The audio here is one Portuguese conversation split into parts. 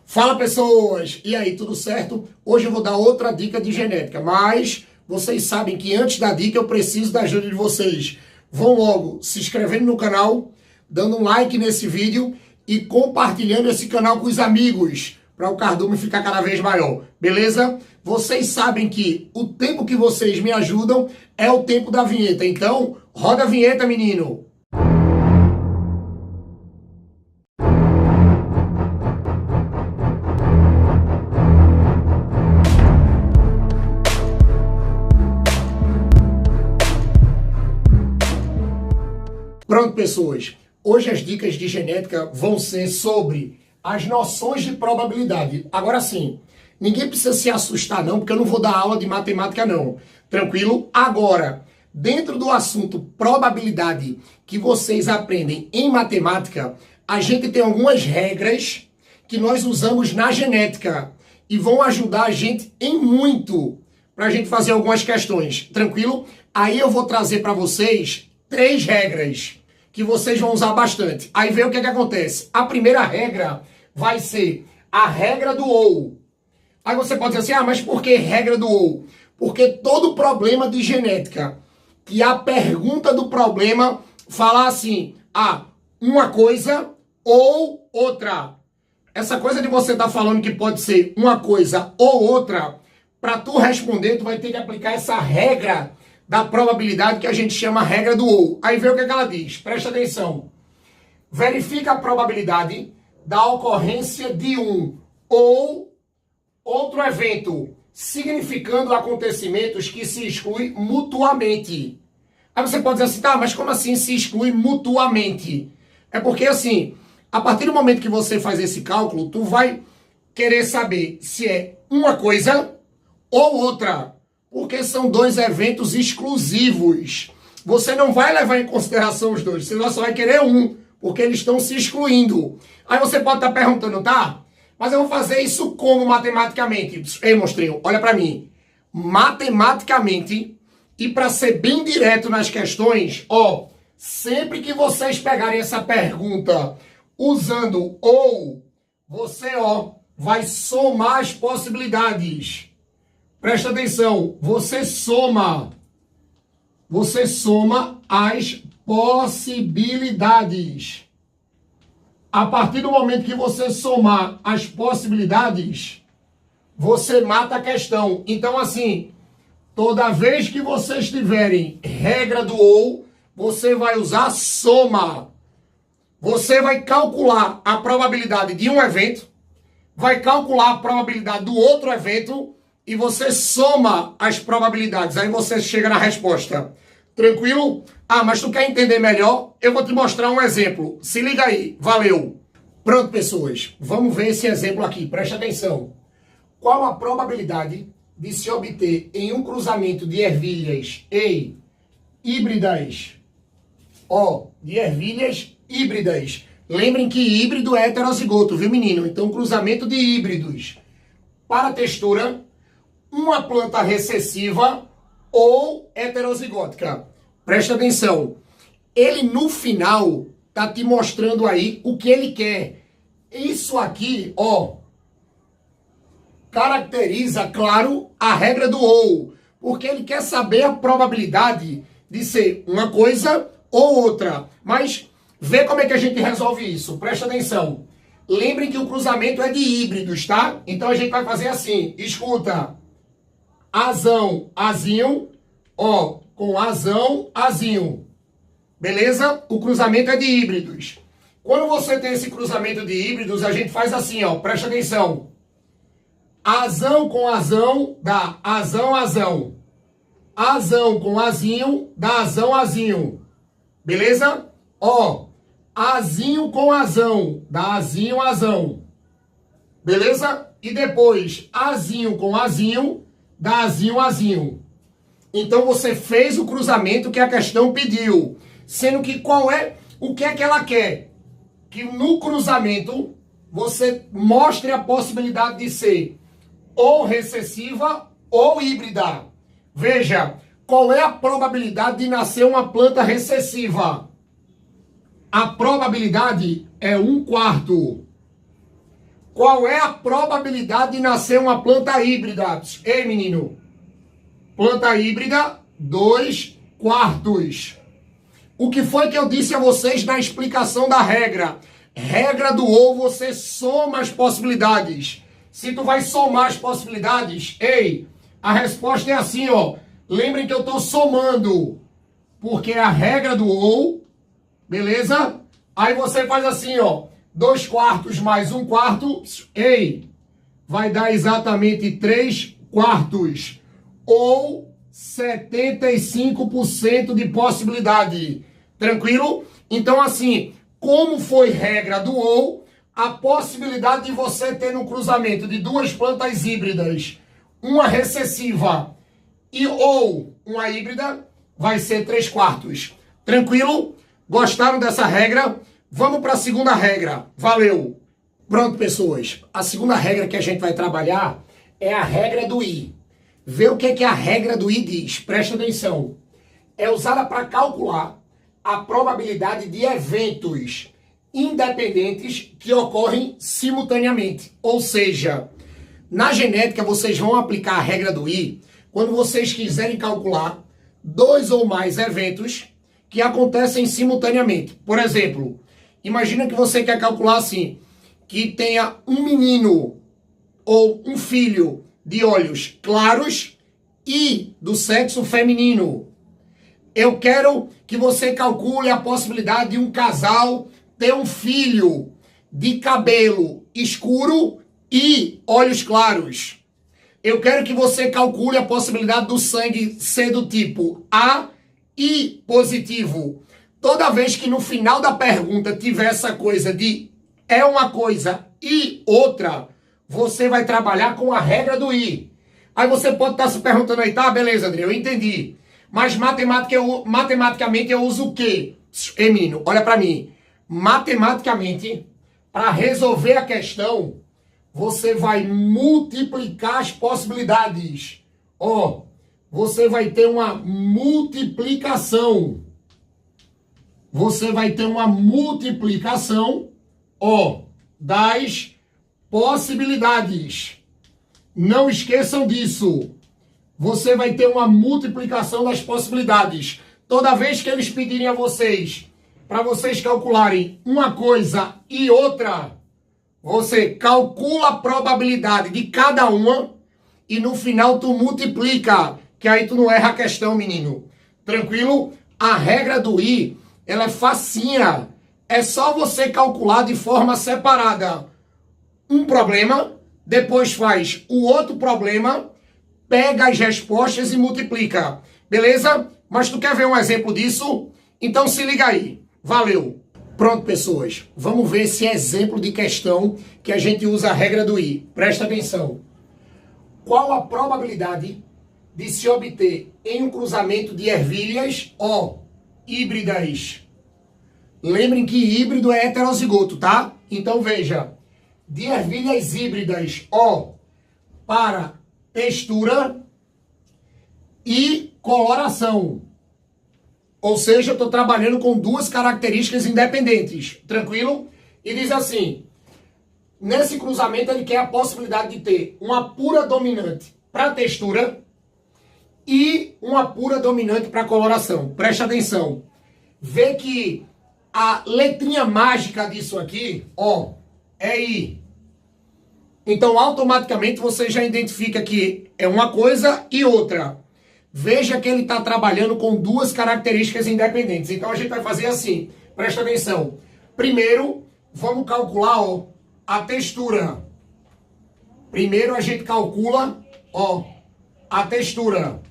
Fala, pessoas! E aí, tudo certo? Hoje eu vou dar outra dica de genética, mas vocês sabem que antes da dica eu preciso da ajuda de vocês. Vão logo se inscrevendo no canal, dando um like nesse vídeo e compartilhando esse canal com os amigos, para o cardume ficar cada vez maior, beleza? Vocês sabem que o tempo que vocês me ajudam é o tempo da vinheta, então roda a vinheta, menino! Pronto, pessoas. Hoje as dicas de genética vão ser sobre as noções de probabilidade. Agora sim, ninguém precisa se assustar não, porque eu não vou dar aula de matemática não. Tranquilo? Agora, dentro do assunto probabilidade que vocês aprendem em matemática, a gente tem algumas regras que nós usamos na genética e vão ajudar a gente em muito para a gente fazer algumas questões. Tranquilo? Aí eu vou trazer para vocês 3 regras que vocês vão usar bastante. Aí vê o que acontece. A primeira regra vai ser a regra do ou. Aí você pode dizer assim, mas por que regra do ou? Porque todo problema de genética, que a pergunta do problema fala assim, uma coisa ou outra. Essa coisa de você estar falando que pode ser uma coisa ou outra, para tu responder, tu vai ter que aplicar essa regra da probabilidade que a gente chama regra do ou. Aí vê o que ela diz. Presta atenção. Verifica a probabilidade da ocorrência de um ou outro evento, significando acontecimentos que se excluem mutuamente. Aí você pode dizer assim, mas como assim se exclui mutuamente? É porque assim, a partir do momento que você faz esse cálculo, tu vai querer saber se é uma coisa ou outra. Porque são 2 eventos exclusivos. Você não vai levar em consideração os 2, senão você vai querer um, porque eles estão se excluindo. Aí você pode estar perguntando, mas eu vou fazer isso como matematicamente? Ei, monstrinho, olha para mim. Matematicamente, e para ser bem direto nas questões, sempre que vocês pegarem essa pergunta usando ou, você, vai somar as possibilidades. Presta atenção, você soma as possibilidades. A partir do momento que você somar as possibilidades, você mata a questão. Então, assim, toda vez que vocês tiverem regra do ou, você vai usar soma. Você vai calcular a probabilidade de um evento, vai calcular a probabilidade do outro evento, e você soma as probabilidades. Aí você chega na resposta. Tranquilo? Mas tu quer entender melhor? Eu vou te mostrar um exemplo. Se liga aí. Valeu! Pronto, pessoas. Vamos ver esse exemplo aqui. Presta atenção. Qual a probabilidade de se obter em um cruzamento de ervilhas híbridas? De ervilhas híbridas. Lembrem que híbrido é heterozigoto, viu, menino? Então, cruzamento de híbridos. Para a textura, uma planta recessiva ou heterozigótica. Presta atenção. Ele, no final, tá te mostrando aí o que ele quer. Isso aqui, caracteriza, claro, a regra do ou. Porque ele quer saber a probabilidade de ser uma coisa ou outra. Mas vê como é que a gente resolve isso. Presta atenção. Lembrem que o cruzamento é de híbridos, tá? Então a gente vai fazer assim. Escuta. Azão, azinho, com azão, azinho. Beleza? O cruzamento é de híbridos. Quando você tem esse cruzamento de híbridos, a gente faz assim, presta atenção. Azão com azão dá azão, azão. Azão com azinho dá azão, azinho. Beleza? Azinho com azão dá azinho, azão. Beleza? E depois, azinho com azinho dá azinho, azinho. Então você fez o cruzamento que a questão pediu. Sendo que o que é que ela quer? Que no cruzamento você mostre a possibilidade de ser ou recessiva ou híbrida. Veja, qual é a probabilidade de nascer uma planta recessiva? A probabilidade é 1/4. Qual é a probabilidade de nascer uma planta híbrida? Ei, menino. Planta híbrida, 2/4. O que foi que eu disse a vocês na explicação da regra? Regra do ou, você soma as possibilidades. Se tu vai somar as possibilidades, ei, a resposta é assim, ó. Lembrem que eu estou somando, porque é a regra do ou, beleza? Aí você faz assim, ó. 2/4 mais 1/4, ei, vai dar exatamente 3/4. Ou 75% de possibilidade. Tranquilo? Então, assim, como foi regra do ou, a possibilidade de você ter no cruzamento de duas plantas híbridas, uma recessiva ou uma híbrida, vai ser 3/4. Tranquilo? Gostaram dessa regra? Vamos para a segunda regra. Valeu! Pronto, pessoas. A segunda regra que a gente vai trabalhar é a regra do I. Vê o que a regra do I diz. Presta atenção. É usada para calcular a probabilidade de eventos independentes que ocorrem simultaneamente. Ou seja, na genética vocês vão aplicar a regra do I quando vocês quiserem calcular dois ou mais eventos que acontecem simultaneamente. Por exemplo, imagina que você quer calcular assim, que tenha um menino ou um filho de olhos claros e do sexo feminino. Eu quero que você calcule a possibilidade de um casal ter um filho de cabelo escuro e olhos claros. Eu quero que você calcule a possibilidade do sangue ser do tipo A e positivo. Toda vez que no final da pergunta tiver essa coisa de é uma coisa e outra, você vai trabalhar com a regra do I. Aí você pode estar se perguntando aí, tá, beleza, André, eu entendi. Mas matematicamente eu uso o quê? Ei, menino, olha para mim. Matematicamente, para resolver a questão, você vai multiplicar as possibilidades. Ó, você vai ter uma multiplicação. Você vai ter uma multiplicação, ó, das possibilidades. Não esqueçam disso. Você vai ter uma multiplicação das possibilidades. Toda vez que eles pedirem a vocês, para vocês calcularem uma coisa e outra, você calcula a probabilidade de cada uma e no final tu multiplica, que aí tu não erra a questão, menino. Tranquilo? A regra do I, ela é facinha. É só você calcular de forma separada um problema, depois faz o outro problema, pega as respostas e multiplica. Beleza? Mas tu quer ver um exemplo disso? Então se liga aí. Valeu! Pronto, pessoas. Vamos ver esse exemplo de questão que a gente usa a regra do I. Presta atenção. Qual a probabilidade de se obter em um cruzamento de ervilhas, ó, híbridas? Lembrem que híbrido é heterozigoto, tá? Então veja, de ervilhas híbridas, ó, para textura e coloração. Ou seja, eu estou trabalhando com duas características independentes. Tranquilo? E diz assim, nesse cruzamento ele quer a possibilidade de ter uma pura dominante para textura e uma pura dominante para coloração. Presta atenção. Vê que a letrinha mágica disso aqui, ó, é I. Então, automaticamente, você já identifica que é uma coisa e outra. Veja que ele está trabalhando com duas características independentes. Então, a gente vai fazer assim. Presta atenção. Primeiro, vamos calcular, ó, a textura. Primeiro, a gente calcula, ó, a textura.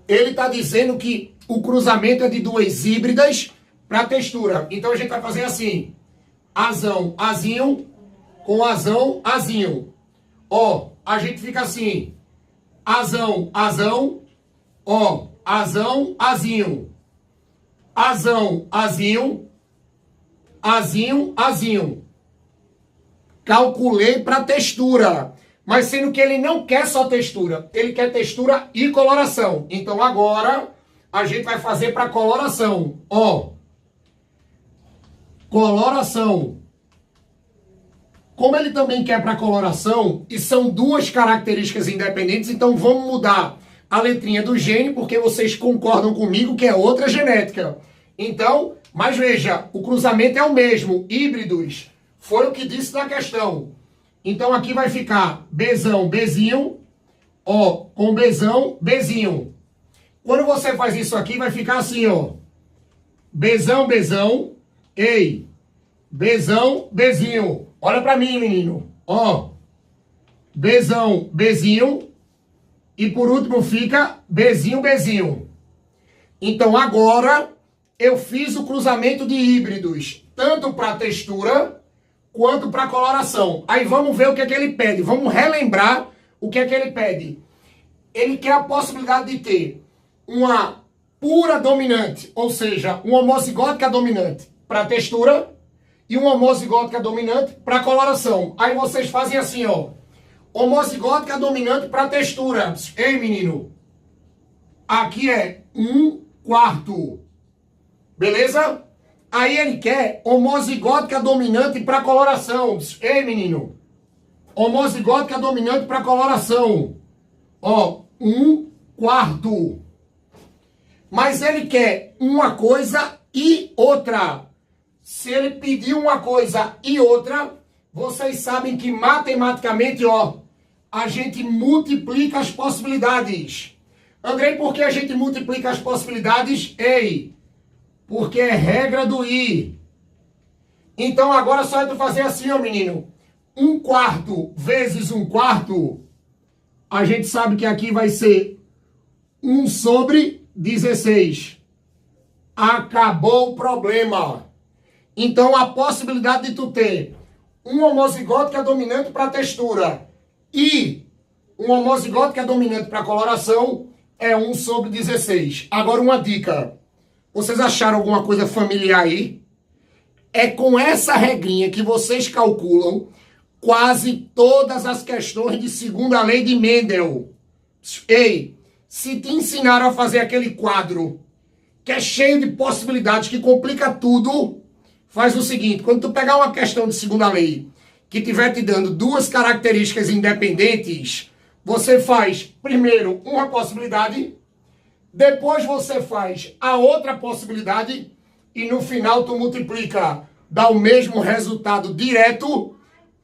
Ele está dizendo que o cruzamento é de duas híbridas para textura. Então, a gente vai fazer assim. Azão, azinho, com azão, azinho. Ó, a gente fica assim. Azão, azão, ó, azão, azinho. Azão, azinho, azinho, azinho. Calculei para textura. Mas sendo que ele não quer só textura, ele quer textura e coloração. Então agora a gente vai fazer para coloração. Ó, coloração. como ele também quer para coloração, e são duas características independentes, então vamos mudar a letrinha do gene, porque vocês concordam comigo que é outra genética. Então, mas veja, o cruzamento é o mesmo, híbridos. Foi o que disse na questão. Então aqui vai ficar Bzão, Bzinho, ó, com Bzão, Bzinho. Quando você faz isso aqui, vai ficar assim, ó. Bzão, Bzão, ei, Bzão, Bzinho. Olha pra mim, menino. Ó, Bzão, Bzinho. E por último fica Bzinho, Bzinho. Então agora eu fiz o cruzamento de híbridos, tanto para textura quanto para coloração. Aí vamos ver o que é que ele pede. Vamos relembrar o que é que ele pede. Ele quer a possibilidade de ter uma pura dominante, ou seja, uma homozigótica dominante para textura e uma homozigótica dominante para coloração. Aí vocês fazem assim, ó. Homozigótica dominante para textura. Ei, menino. Aqui é 1/4. Beleza? Aí ele quer homozigótica dominante para coloração. Ei, menino. Homozigótica dominante para coloração. Ó, 1/4. Mas ele quer uma coisa e outra. Se ele pedir uma coisa e outra, vocês sabem que matematicamente, ó, a gente multiplica as possibilidades. Andrei, por que a gente multiplica as possibilidades? Ei, porque é regra do I. Então agora só é tu fazer assim, ó, menino. 1/4 vezes 1/4, a gente sabe que aqui vai ser 1/16. Acabou o problema. Então a possibilidade de tu ter uma homozigótica dominante para textura e uma homozigótica dominante para coloração é 1/16. Agora uma dica. Vocês acharam alguma coisa familiar aí? É com essa regrinha que vocês calculam quase todas as questões de segunda lei de Mendel. Ei, se te ensinaram a fazer aquele quadro que é cheio de possibilidades, que complica tudo, faz o seguinte, quando tu pegar uma questão de segunda lei que estiver te dando duas características independentes, você faz primeiro uma possibilidade, depois você faz a outra possibilidade e no final tu multiplica, dá o mesmo resultado direto,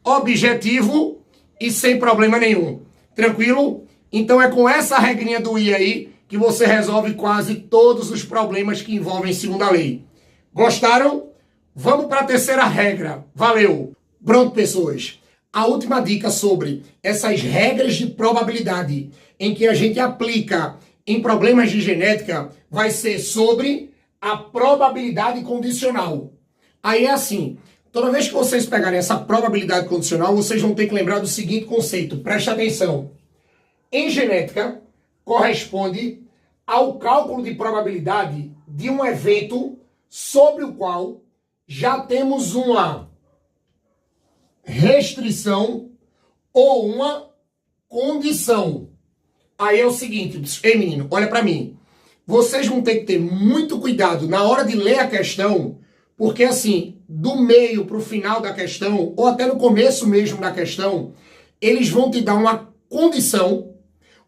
objetivo e sem problema nenhum. Tranquilo? Então é com essa regrinha do I aí que você resolve quase todos os problemas que envolvem segunda lei. Gostaram? Vamos para a terceira regra. Valeu! Pronto, pessoas. A última dica sobre essas regras de probabilidade em que a gente aplica em problemas de genética vai ser sobre a probabilidade condicional. Aí é assim, toda vez que vocês pegarem essa probabilidade condicional, vocês vão ter que lembrar do seguinte conceito. Preste atenção. Em genética, corresponde ao cálculo de probabilidade de um evento sobre o qual já temos uma restrição ou uma condição. Aí é o seguinte, ei menino, olha para mim. Vocês vão ter que ter muito cuidado na hora de ler a questão, porque assim, do meio para o final da questão, ou até no começo mesmo da questão, eles vão te dar uma condição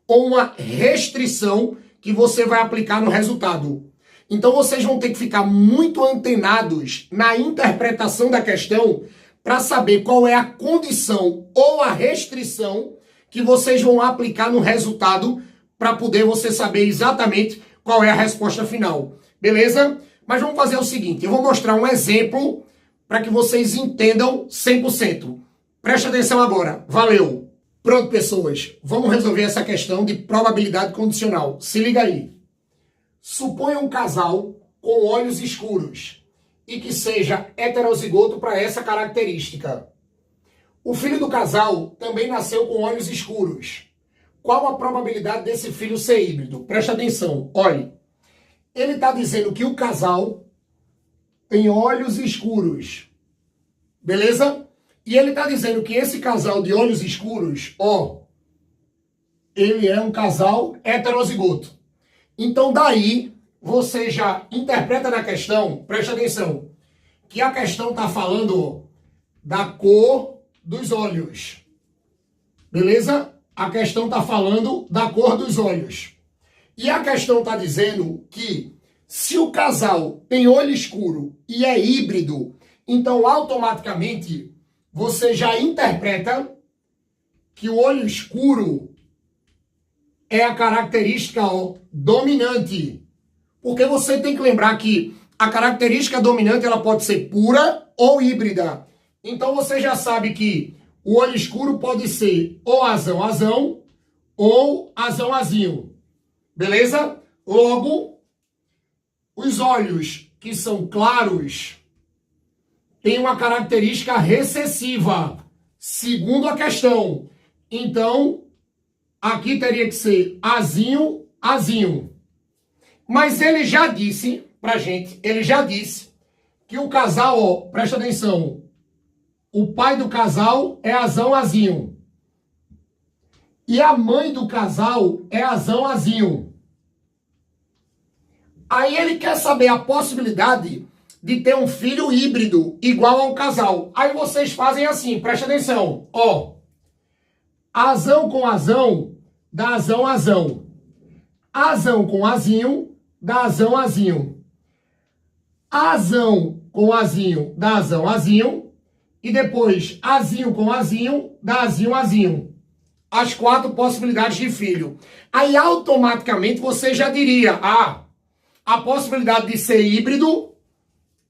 ou uma restrição que você vai aplicar no resultado. Então vocês vão ter que ficar muito antenados na interpretação da questão para saber qual é a condição ou a restrição que vocês vão aplicar no resultado para poder você saber exatamente qual é a resposta final. Beleza? Mas vamos fazer o seguinte, eu vou mostrar um exemplo para que vocês entendam 100%. Preste atenção agora. Valeu! Pronto, pessoas. Vamos resolver essa questão de probabilidade condicional. Se liga aí. Suponha um casal com olhos escuros e que seja heterozigoto para essa característica. O filho do casal também nasceu com olhos escuros. Qual a probabilidade desse filho ser híbrido? Presta atenção. Olhe, ele está dizendo que o casal tem olhos escuros. Beleza? E ele está dizendo que esse casal de olhos escuros, ó, ele é um casal heterozigoto. Então daí você já interpreta na questão, presta atenção, que a questão está falando da cor dos olhos. Beleza? A questão está falando da cor dos olhos. E a questão está dizendo que se o casal tem olho escuro e é híbrido, então automaticamente você já interpreta que o olho escuro é a característica dominante. Porque você tem que lembrar que a característica dominante ela pode ser pura ou híbrida. Então você já sabe que o olho escuro pode ser ou azão ou azão-azinho. Beleza? Logo, os olhos que são claros têm uma característica recessiva, segundo a questão. Então, aqui teria que ser azinho. Mas ele já disse pra gente, que o casal, presta atenção, o pai do casal é azão-azinho. E a mãe do casal é azão-azinho. Aí ele quer saber a possibilidade de ter um filho híbrido igual ao casal. Aí vocês fazem assim, presta atenção. Azão com azão dá azão-azão. Azão com azinho dá azão-azinho. Azão com azinho dá azão-azinho. E depois, azinho com azinho dá azinho-azinho. As 4 possibilidades de filho. Aí, automaticamente, você já diria, a possibilidade de ser híbrido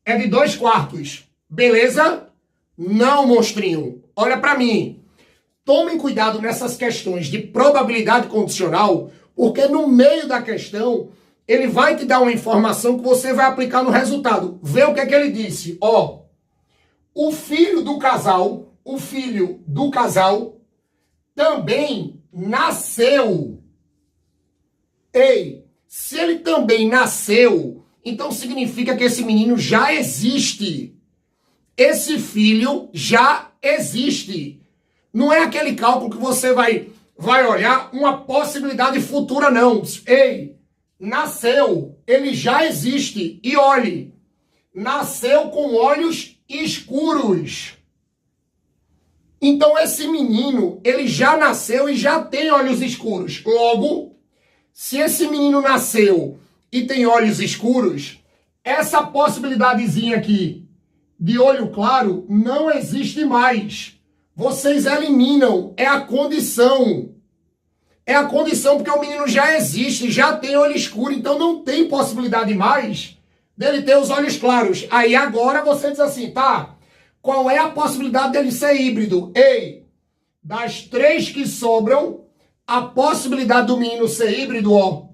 é de 2/4. Beleza? Não, monstrinho. Olha para mim. Tomem cuidado nessas questões de probabilidade condicional, porque no meio da questão, ele vai te dar uma informação que você vai aplicar no resultado. Vê o que é que ele disse. O filho do casal também nasceu. Ei, se ele também nasceu, então significa que esse menino já existe. Esse filho já existe. Não é aquele cálculo que você vai olhar uma possibilidade futura, não. Ei, nasceu, ele já existe. E olhe, nasceu com olhos escuros. Então esse menino, ele já nasceu e já tem olhos escuros. Logo, se esse menino nasceu e tem olhos escuros, essa possibilidadezinha aqui de olho claro não existe mais. Vocês eliminam, é a condição. É a condição porque o menino já existe, já tem olho escuro, então não tem possibilidade mais dele ter os olhos claros. Aí agora você diz assim, tá, qual é a possibilidade dele ser híbrido? Ei, das 3 que sobram, a possibilidade do menino ser híbrido,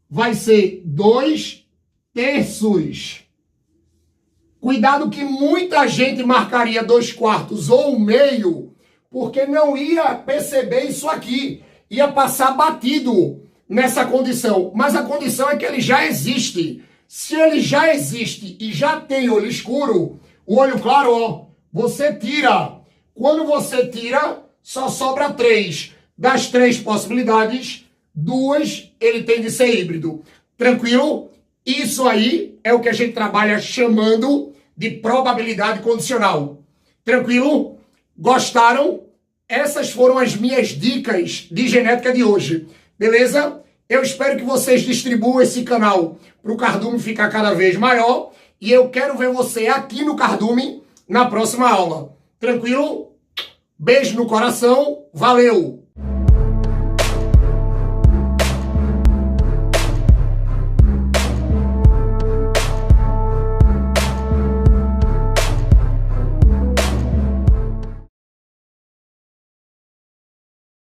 vai ser 2/3. Cuidado que muita gente marcaria 2/4 ou 1/2, porque não ia perceber isso aqui. Ia passar batido nessa condição. Mas a condição é que ele já existe. Se ele já existe e já tem olho escuro, o olho claro, você tira. Quando você tira, só sobra 3. Das 3 possibilidades, 2 ele tem de ser híbrido. Tranquilo? Isso aí é o que a gente trabalha chamando de probabilidade condicional. Tranquilo? Gostaram? Essas foram as minhas dicas de genética de hoje. Beleza? Eu espero que vocês distribuam esse canal para o Cardume ficar cada vez maior. E eu quero ver você aqui no Cardume na próxima aula. Tranquilo? Beijo no coração. Valeu!